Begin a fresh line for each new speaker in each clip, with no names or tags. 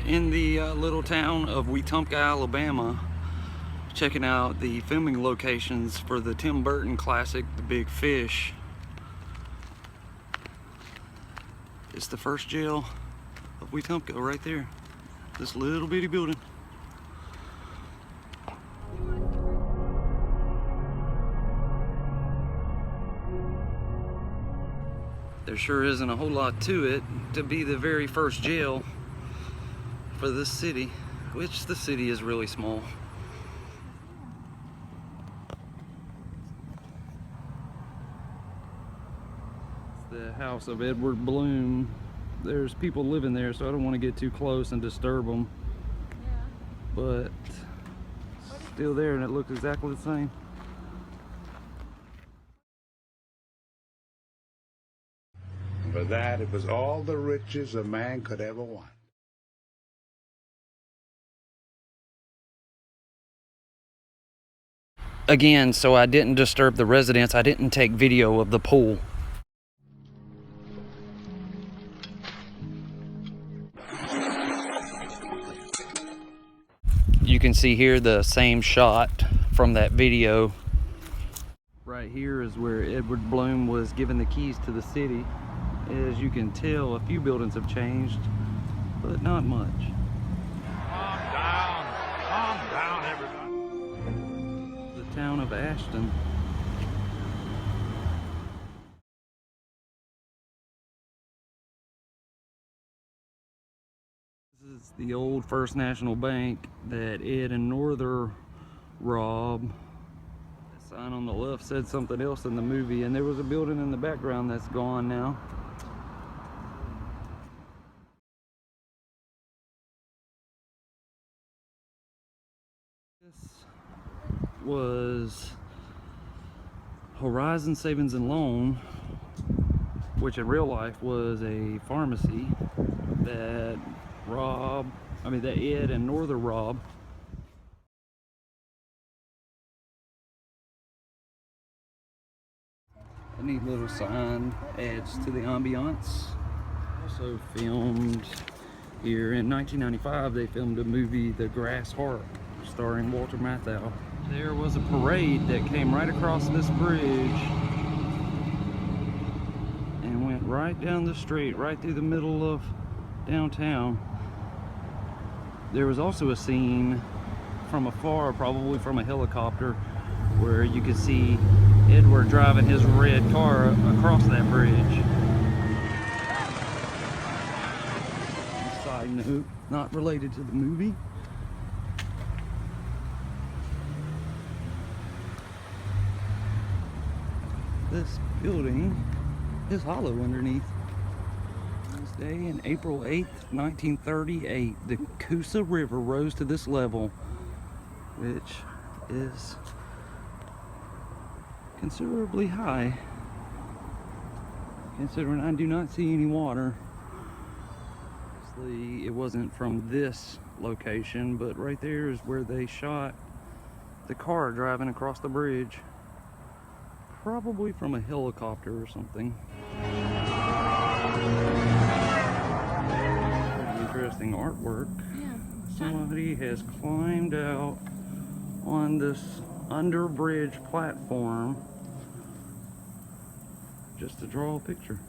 in the little town of Wetumpka, Alabama, checking out the filming locations for the Tim Burton classic, The Big Fish. It's the first jail of Wetumpka right there. This little bitty building. There sure isn't a whole lot to it to be the very first jail for this city, which the city is really small. It's the house of Edward Bloom. There's people living there, so I don't want to get too close and disturb them.
Yeah.
But still there, and it looks exactly the same.
For that, it was all the riches a man could ever want.
Again, so I didn't disturb the residents. I didn't take video of the pool. You can see here the same shot from that video. Right here is where Edward Bloom was given the keys to the city. As you can tell, a few buildings have changed, but not much.
Calm down, everybody.
The town of Ashton. This is the old First National Bank that Ed and Norther robbed. The sign on the left said something else in the movie, and there was a building in the background that's gone now. This was Horizon Savings and Loan, which in real life was a pharmacy that that Ed and Norther robbed. A neat little sign adds to the ambiance. Also filmed here in 1995, they filmed a movie, The Grass Harp, starring Walter Matthau. There was a parade that came right across this bridge and went right down the street, right through the middle of downtown. There was also a scene from afar, probably from a helicopter, where you could see Edward driving his red car across that bridge. Side note, not related to the movie. This building is hollow underneath. This day in April 8th, 1938, the Coosa River rose to this level, which is considerably high, considering I do not see any water. Obviously, it wasn't from this location, but right there is where they shot the car driving across the bridge. Probably from a helicopter or something. Pretty interesting artwork.
Yeah.
Somebody has climbed out on this under bridge platform just to draw a picture.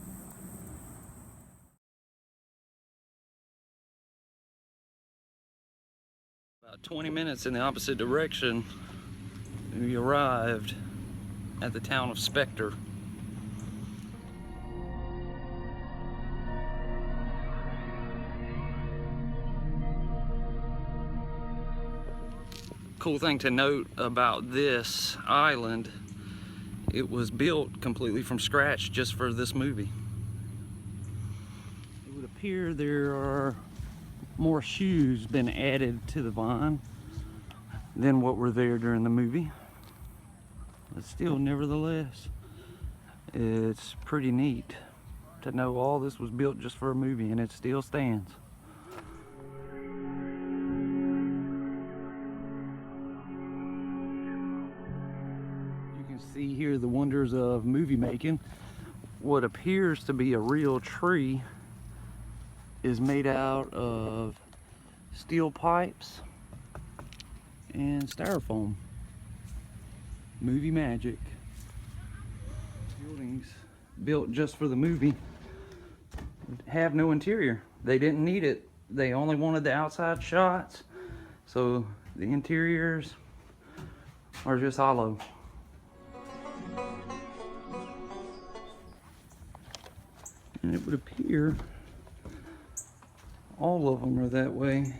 About 20 minutes in the opposite direction, we arrived at the town of Spector. Cool thing to note about this island, it was built completely from scratch just for this movie. It would appear there are more shoes been added to the vine than what were there during the movie. But still, nevertheless, it's pretty neat to know all this was built just for a movie and it still stands. You can see here the wonders of movie making. What appears to be a real tree is made out of steel pipes, and styrofoam. Movie magic. Buildings built just for the movie have no interior. They didn't need it. They only wanted the outside shots, so the interiors are just hollow. And it would appear all of them are that way.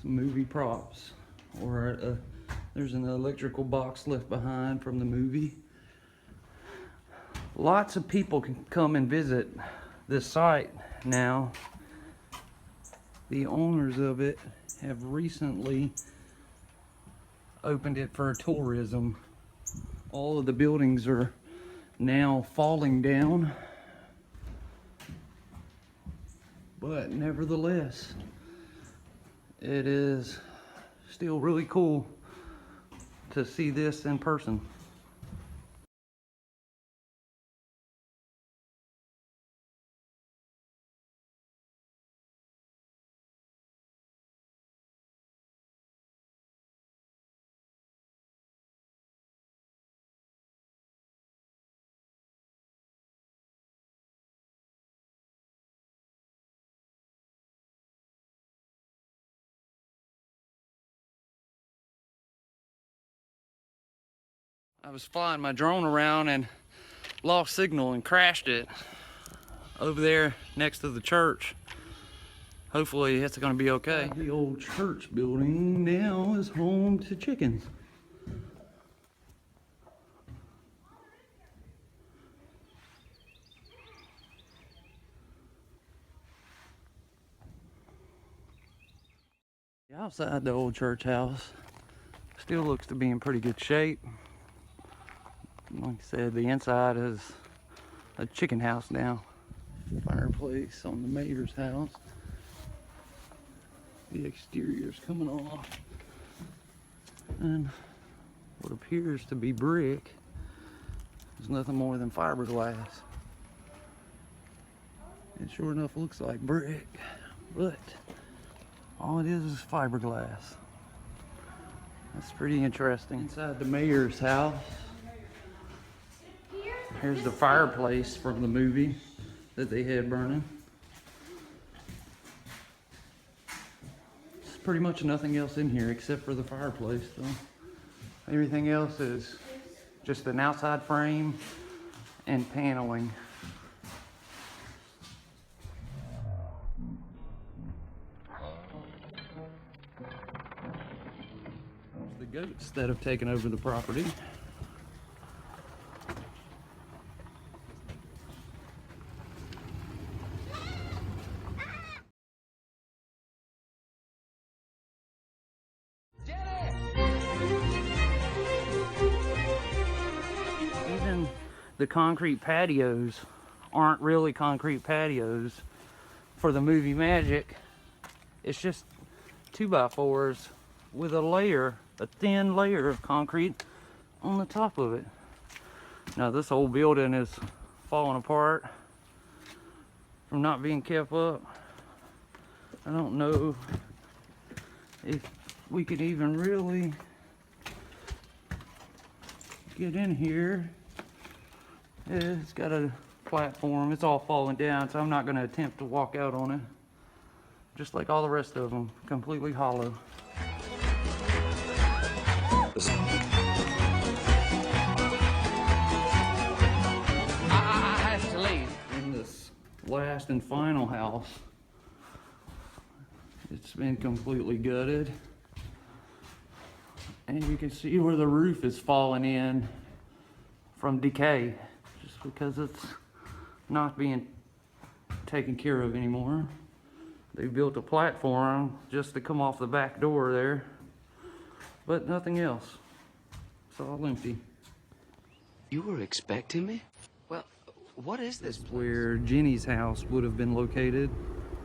Some movie props, or there's an electrical box left behind from the movie. Lots of people can come and visit this site now. The owners of it have recently opened it for tourism. All of the buildings are now falling down, but nevertheless, it is still really cool to see this in person. I was flying my drone around and lost signal and crashed it over there next to the church. Hopefully it's gonna be okay. The old church building now is home to chickens. Outside the old church house still looks to be in pretty good shape. Like I said, the inside is a chicken house now. Fireplace on the mayor's house. The exterior's coming off. And what appears to be brick is nothing more than fiberglass. It sure enough looks like brick, but all it is fiberglass. That's pretty interesting. Inside the mayor's house, here's the fireplace from the movie that they had burning. There's pretty much nothing else in here except for the fireplace though. Everything else is just an outside frame and paneling. The goats that have taken over the property. Even the concrete patios aren't really concrete patios for the movie magic. It's just 2x4s with a thin layer of concrete on the top of it. Now this whole building is falling apart from not being kept up. I don't know if we could even really get in here. It's got a platform. It's all falling down, so I'm not going to attempt to walk out on it. Just like all the rest of them, completely hollow. I have to leave. In this last and final house, it's been completely gutted. And you can see where the roof is falling in from decay, just because it's not being taken care of anymore. They built a platform just to come off the back door there, but nothing else. It's all empty.
You were expecting me? Well, what is this place?
Where Jenny's house would have been located,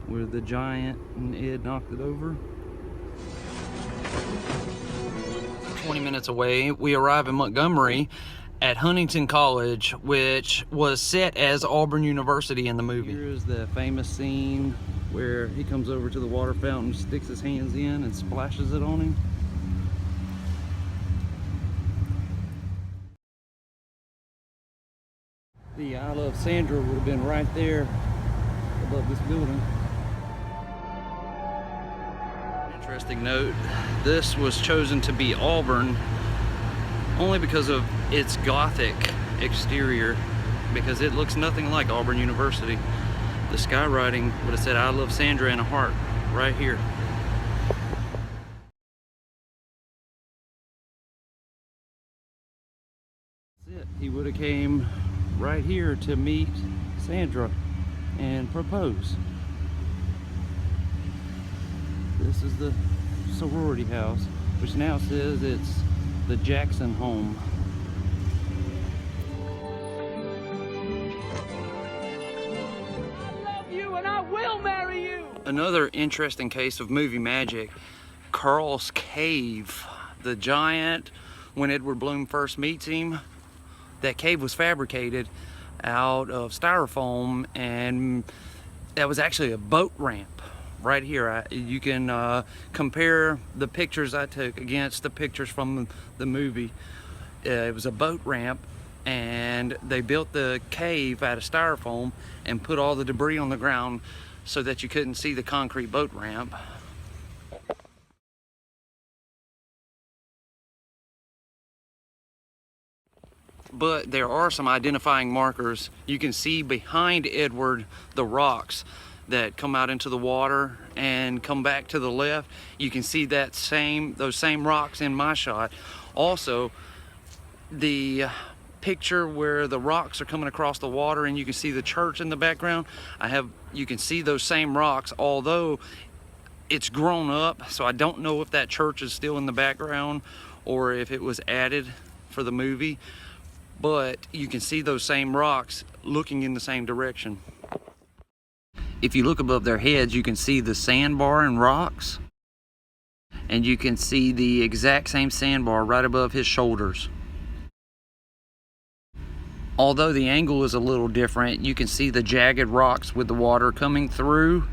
where the giant and Ed knocked it over. 20 minutes away, we arrive in Montgomery, at Huntington College, which was set as Auburn University in the movie. Here's the famous scene where he comes over to the water fountain, sticks his hands in and splashes it on him. The I Love Sandra would have been right there above this building. Interesting note, this was chosen to be Auburn only because of its Gothic exterior, because it looks nothing like Auburn University. The skywriting would have said I Love Sandra in a heart right here. That's it. He would have came right here to meet Sandra and propose. This is the sorority house, which now says it's the Jackson home.
I love you and I will marry you!
Another interesting case of movie magic, Carl's Cave. The giant, when Edward Bloom first meets him, that cave was fabricated out of styrofoam, and that was actually a boat ramp. Right here, you can compare the pictures I took against the pictures from the movie. It was a boat ramp, and they built the cave out of styrofoam and put all the debris on the ground so that you couldn't see the concrete boat ramp. But there are some identifying markers. You can see behind Edward the rocks that come out into the water and come back to the left. You can see those same rocks in my shot. Also, the picture where the rocks are coming across the water and you can see the church in the background, you can see those same rocks, although it's grown up, so I don't know if that church is still in the background or if it was added for the movie, but you can see those same rocks looking in the same direction. If you look above their heads, you can see the sandbar and rocks, and you can see the exact same sandbar right above his shoulders. Although the angle is a little different, you can see the jagged rocks with the water coming through,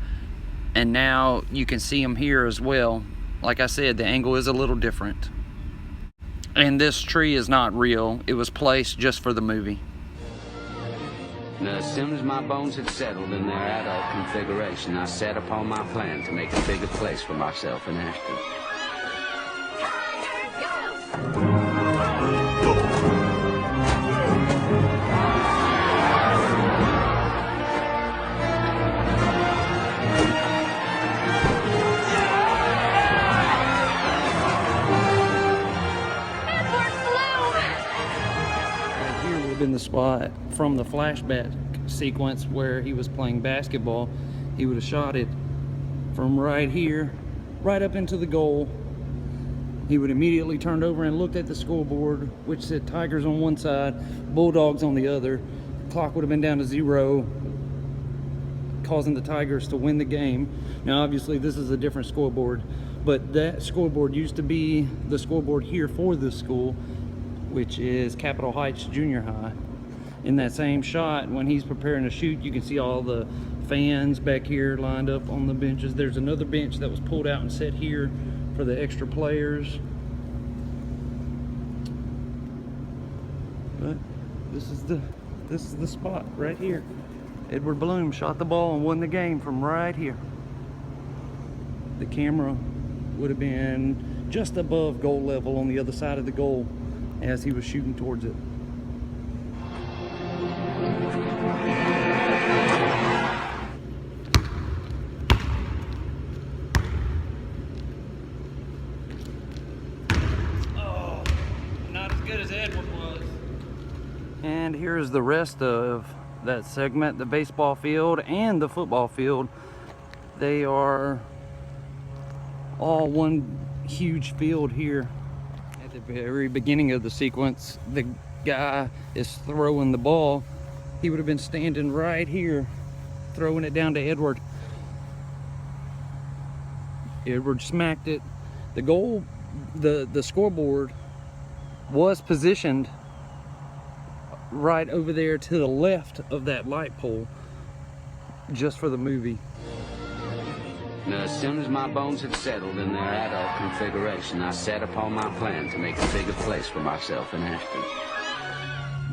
and now you can see them here as well. Like I said, the angle is a little different. And this tree is not real. It was placed just for the movie.
Now, as soon as my bones had settled in their adult configuration, I set upon my plan to make a bigger place for myself in Ashton.
In the spot from the flashback sequence where he was playing basketball. He would have shot it from right here right up into the goal. He would immediately turned over and looked at the scoreboard, which said Tigers on one side, Bulldogs on the other. Clock would have been down to 0, causing the Tigers to win the game. Now obviously this is a different scoreboard, but that scoreboard used to be the scoreboard here for this school, which is Capitol Heights Junior High. In that same shot, when he's preparing to shoot, you can see all the fans back here lined up on the benches. There's another bench that was pulled out and set here for the extra players. But this is the spot right here. Edward Bloom shot the ball and won the game from right here. The camera would have been just above goal level on the other side of the goal as he was shooting towards it. Oh, not as good as Edward was. And here's the rest of that segment, the baseball field and the football field. They are all one huge field here. At the very beginning of the sequence, the guy is throwing the ball. He would have been standing right here, throwing it down to Edward. Edward smacked it. The goal, the scoreboard was positioned right over there to the left of that light pole, just for the movie.
Now, as soon as my bones had settled in their adult configuration, I set upon my plan to make a bigger place for myself in Ashton.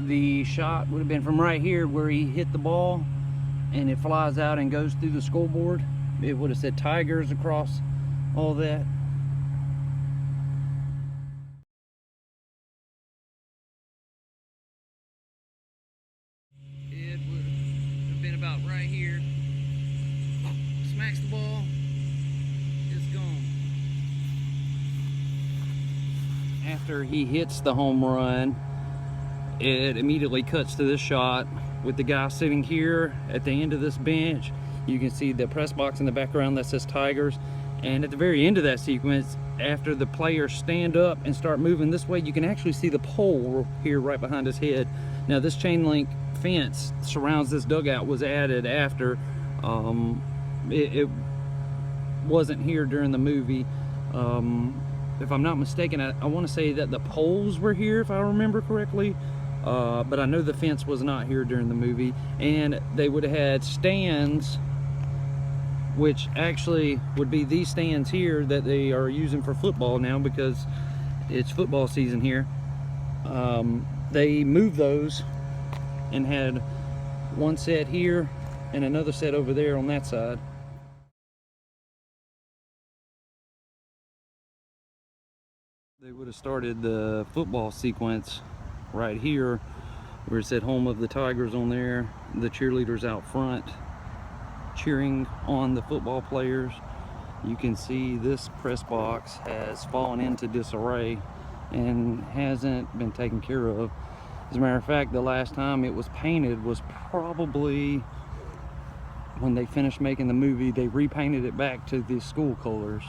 The shot would have been from right here where he hit the ball and it flies out and goes through the scoreboard. It would have said Tigers across all that. It would have been about right here. Smacks the ball. It's gone. After he hits the home run, it immediately cuts to this shot with the guy sitting here at the end of this bench. You can see the press box in the background that says Tigers. And at the very end of that sequence, after the players stand up and start moving this way, you can actually see the pole here right behind his head. Now, this chain link fence surrounds this dugout was added after. It wasn't here during the movie. If I'm not mistaken, I want to say that the poles were here, if I remember correctly. But I know the fence was not here during the movie. And they would have had stands, which actually would be these stands here that they are using for football now because it's football season here. They moved those and had one set here and another set over there on that side. They would have started the football sequence right here where it said home of the Tigers on there, the cheerleaders out front cheering on the football players. You can see this press box has fallen into disarray and hasn't been taken care of. As a matter of fact, the last time it was painted was probably when they finished making the movie. They repainted it back to the school colors.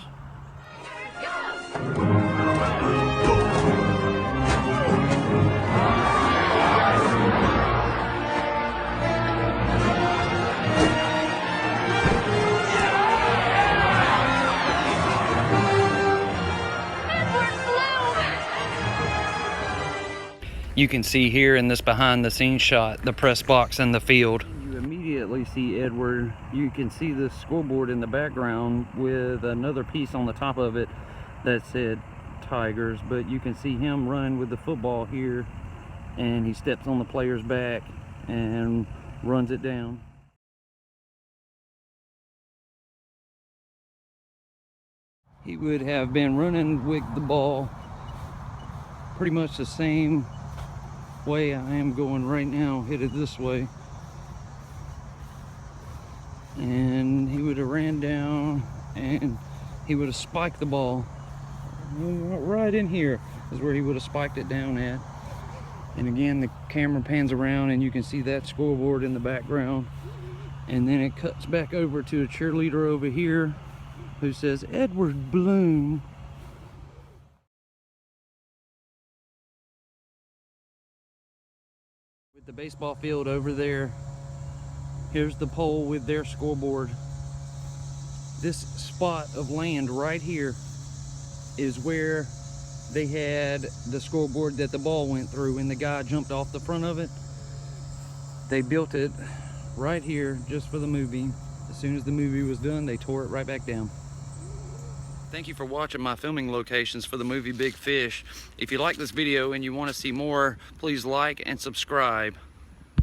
You can see here in this behind the scenes shot the press box and the field. You immediately see Edward. You can see the scoreboard in the background with another piece on the top of it that said Tigers, but you can see him run with the football here, and he steps on the player's back and runs it down. He would have been running with the ball pretty much the same way I am going right now, headed this way, and he would have ran down and he would have spiked the ball right in here is where he would have spiked it down at. And again, the camera pans around and you can see that scoreboard in the background, and then it cuts back over to a cheerleader over here who says Edward Bloom. With the baseball field over there, here's the pole with their scoreboard. This spot of land right here is where they had the scoreboard that the ball went through and the guy jumped off the front of it. They built it right here just for the movie. As soon as the movie was done, they tore it right back down. Thank you for watching my filming locations for the movie Big Fish. If you like this video and you want to see more, please like and subscribe.